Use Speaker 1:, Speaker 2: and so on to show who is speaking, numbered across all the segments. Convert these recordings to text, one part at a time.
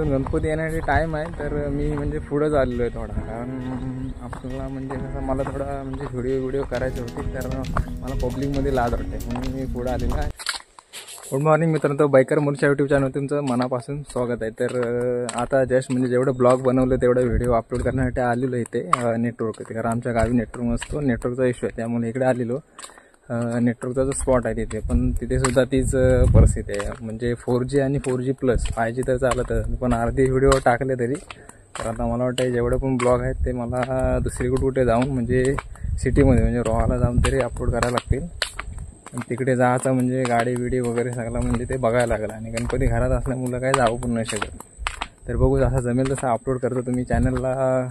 Speaker 1: अजून गणपती येण्यासाठी टाईम आहे, तर मी म्हणजे पुढंच आलेलो आहे थोडा, कारण आपल्याला म्हणजे कसं मला थोडा म्हणजे व्हिडिओ करायचे होते, तर मला पब्लिकमध्ये लाज वाटते म्हणून मी पुढं आलेलो आहे. गुड मॉर्निंग मित्रांनो, तो बायकर मोर्चा यूट्यूब चॅनल तुमचं मनापासून स्वागत आहे. तर आता जस्ट म्हणजे जेवढं ब्लॉग बनवलं तेवढं व्हिडिओ अपलोड करण्यासाठी आलेलो इथे नेटवर्क होते, कारण आमच्या गावी नेटवर्क नसतो, नेटवर्कचा इश्यू आहे, त्यामुळे इकडे आलेलो. नेटवर्कचा जो स्पॉट आहे तिथे, पण तिथे सुद्धा तीच परिस्थिती आहे, म्हणजे 4G आणि 4G प्लस 5G तर चालतं, पण अर्धे व्हिडिओ टाकले तरी. तर आता मला वाटतं जेवढे पण ब्लॉग आहेत ते मला दुसरी कुठे जाऊन म्हणजे सिटीमध्ये म्हणजे रोहाला जाऊन तरी अपलोड करायला लागतील. तिकडे जायचं म्हणजे गाडी बिडी वगैरे सगळं म्हणजे ते बघायला लागलं, आणि गणपती घरात असल्यामुळं काय जाऊ पण नाही शकत. तर बघू जसा जमेल तसं अपलोड करतो. तुम्ही चॅनलला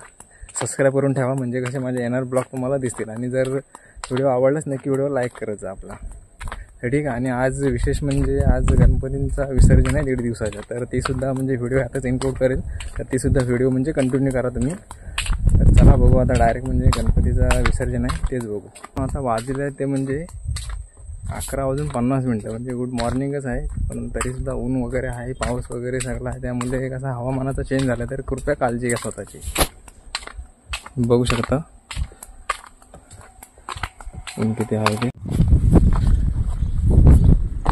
Speaker 1: सबस्क्राईब करून ठेवा, म्हणजे कसे माझे येणार ब्लॉग तुम्हाला दिसतील. आणि जर व्हिडिओ आवडलाच नक्की व्हिडिओ लाईक करायचा आपला, तर ठीक आहे. आणि आज विशेष म्हणजे आज गणपतींचा विसर्जन आहे 1.5 दिवसाचा, तर तीसुद्धा म्हणजे व्हिडिओ आताच इन्क्लूड करेल, तर तीसुद्धा व्हिडिओ म्हणजे कंटिन्यू करा तुम्ही. तर चला बघू आता डायरेक्ट म्हणजे गणपतीचा विसर्जन आहे तेच बघू. आता वाजले आहे ते म्हणजे 11:50 म्हणजे गुड मॉर्निंगच आहे, पण तरीसुद्धा ऊन वगैरे आहे, पाऊस वगैरे सगळा आहे, त्यामुळे कसं हवामानाचा चेंज झाला, तर कृपया काळजी घ्या स्वतःची. बघू शकता ऊन किती आहे ते.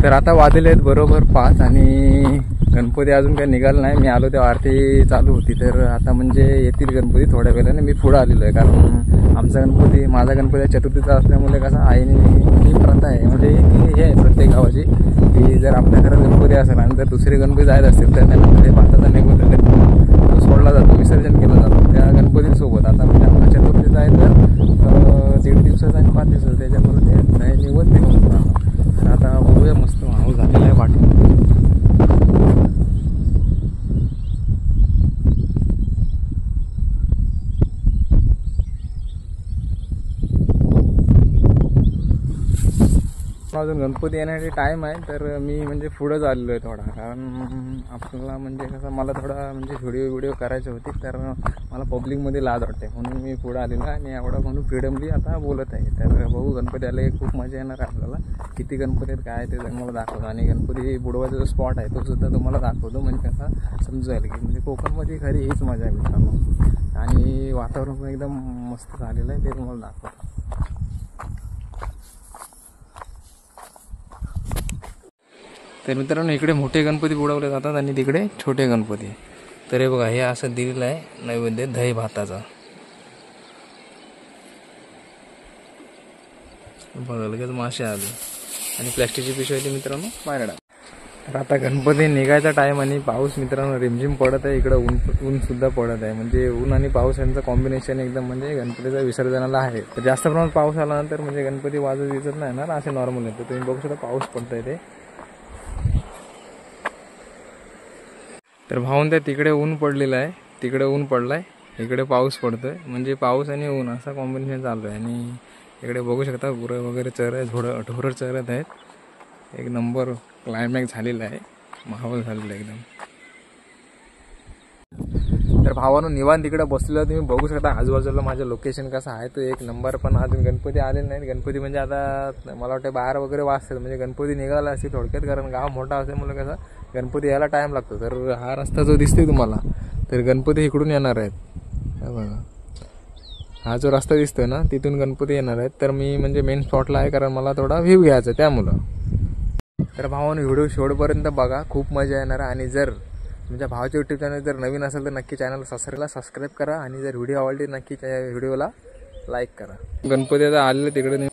Speaker 1: तर आता वाजले आहेत बरोबर 5 आणि गणपती अजून काही निघाला नाही. मी आलो तेव्हा आरती चालू होती, तर आता म्हणजे येतील गणपती थोड्या वेळाने. मी पुढं आलेलो आहे, कारण आमचा गणपती माझा गणपती चतुर्थीचा असल्यामुळे कसा आईने ही प्रथा आहे, म्हणजे हे आहे प्रत्येक गावाची, की जर आपल्या घरात गणपती असेल आणि जर दुसरे गणपती जायत असतील तर त्यांना मध्ये पाहता निघून सोडला जातो, विसर्जन केलं जातं त्या गणपतीसोबत. आता म्हणजे आपला चतुर्थीचा आहे तर 1.5 दिवसाचा आणि 5 दिवसाचा, त्याच्यामुळे ते नाही निघून तर आता बघूया. मस्त माहोल झालेला आहे वाटतं. अजून गणपती येण्यासाठी टाईम आहे, तर मी म्हणजे पुढंच आलेलो आहे थोडा, कारण आपल्याला म्हणजे कसं मला थोडा म्हणजे व्हिडिओ करायचे होते, तर मला पब्लिकमध्ये लाज वाटते म्हणून मी पुढं आलेलो आहे. आणि एवढा म्हणून फ्रीडमली आता बोलत आहे. तर बघू गणपती आले खूप मजा येणार आहे आपल्याला. किती गणपती आहेत काय ते तुम्हाला दाखवतो, आणि गणपती बुडवायचा जो स्पॉट आहे तो सुद्धा तुम्हाला दाखवतो, म्हणजे कसं समजायला की म्हणजे कोकणमध्ये खरी हीच मजा आहे मित्रांनो. आणि वातावरण पण एकदम मस्त झालेलं आहे, ते तुम्हाला दाखवतो. तर मित्रांनो इकडे मोठे गणपती बुडवले जातात आणि तिकडे छोटे गणपती. तर हे बघा, हे असं दिलेलं आहे नैवेद्य दही भाताचा. बघा लगेच मासे आले आणि प्लॅस्टिकची पिशवी होती मित्रांनो बाहेर. तर आता गणपती निघायचा टाईम आणि पाऊस मित्रांनो रिमझिम पडत आहे. इकडं ऊन सुद्धा पडत आहे, म्हणजे ऊन आणि पाऊस यांचं कॉम्बिनेशन एकदम म्हणजे गणपतीच्या विसर्जनाला आहे. तर जास्त प्रमाणात पाऊस आल्यानंतर म्हणजे गणपती वाजत दिसत नाही ना, असे नॉर्मल येतं. तुम्ही बघू शकता पाऊस पडतंय ते. तर भाऊन त्या तिकडे ऊन पडलेलं आहे, तिकडे ऊन पडलाय, इकडे पाऊस पडतोय, म्हणजे पाऊस आणि ऊन असा कॉम्बिनेशन चालू आहे. आणि इकडे बघू शकता गुरं वगैरे ढोरं चरत आहेत. एक नंबर क्लायमॅक्स झालेला आहे, माहोल झालेला एकदम. तर भावानं निवांत तिकडे बसलेलं तुम्ही बघू शकता. आजूबाजूला माझं लोकेशन कसं आहे तो एक नंबर. पण अजून गणपती आलेले नाहीत. गणपती म्हणजे आता मला वाटतं बाहेर वगैरे वाजतात, म्हणजे गणपती निघाला असेल थोडक्यात, कारण गाव मोठा असल्यामुळे कसं गणपती यायला टाईम लागतो. तर हा रस्ता जो दिसतोय तुम्हाला, तर गणपती इकडून येणार आहेत. बघा हा जो रस्ता दिसतोय ना, तिथून गणपती येणार आहेत. तर मी म्हणजे मेन स्पॉटला आहे, कारण मला थोडा व्ह्यू घ्यायचा त्यामुळं. तर भावानं व्हिडिओ शेवटपर्यंत बघा, खूप मजा येणार. आणि जर तुमच्या भावाच्या यूट्यूब चॅनल जर नवीन असेल तर नक्की चॅनल सबस्क्राईब करा, आणि जर व्हिडिओ आवडली नक्की त्या व्हिडिओला लाईक करा. गणपती आता आलेले तिकडे.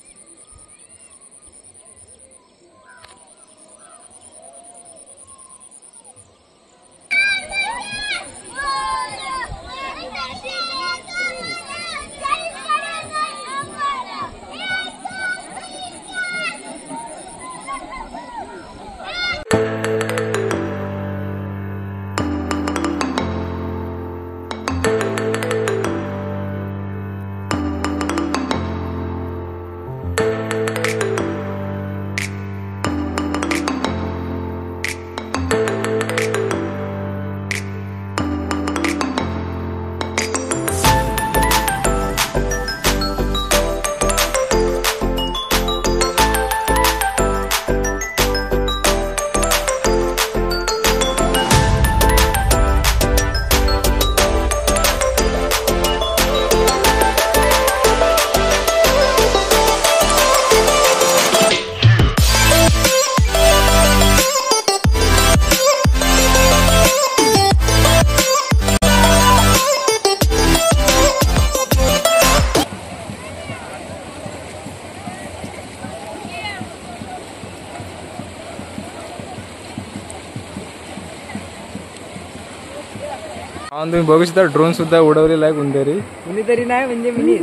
Speaker 1: तुम्ही बघू शकता ड्रोन सुद्धा उडवलेला आहे
Speaker 2: कुणीतरी नाही म्हणजे मी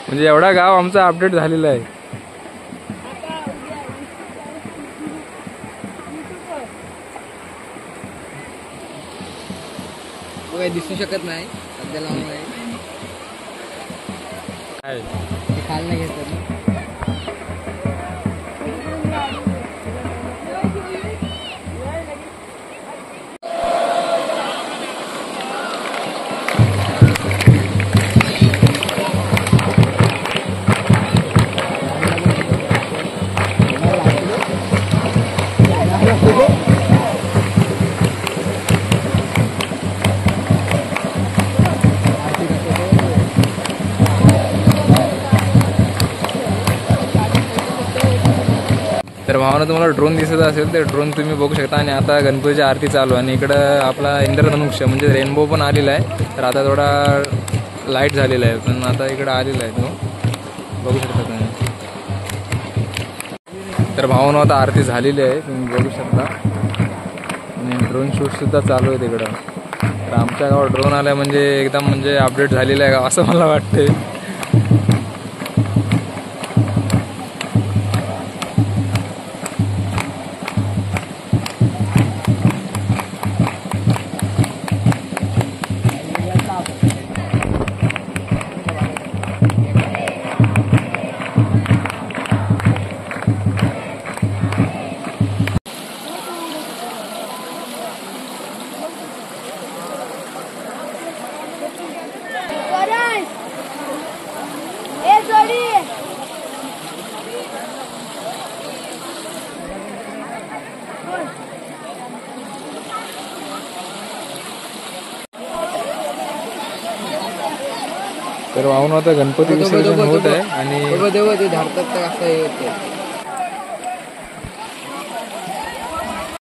Speaker 1: म्हणजे एवढा गाव आमचा अपडेट झालेला आहे.
Speaker 2: काही दिसू शकत नाही सध्या लावून नाही ते खाल नाही घेतात ना.
Speaker 1: तर भावना तुम्हाला ड्रोन दिसत असेल तर ड्रोन तुम्ही बघू शकता. आणि आता गणपतीची आरती चालू आणि इकडं आपला इंद्रधनुष्य म्हणजे रेनबो पण आलेला आहे. तर आता थोडा लाईट झालेला आहे पण आता इकडं आलेला आहे तो बघू शकता तुम्ही. तर भावना आता आरती झालेली आहे तुम्ही बघू शकता आणि ड्रोन शूटसुद्धा चालू आहे तिकडं. तर आमच्या गावात ड्रोन आला म्हणजे एकदम म्हणजे अपडेट झालेलं आहे असं मला वाटते. तर वाहून आता गणपती विसर्जन होत आहे आणि
Speaker 2: ते झाडतात असं हे होतं.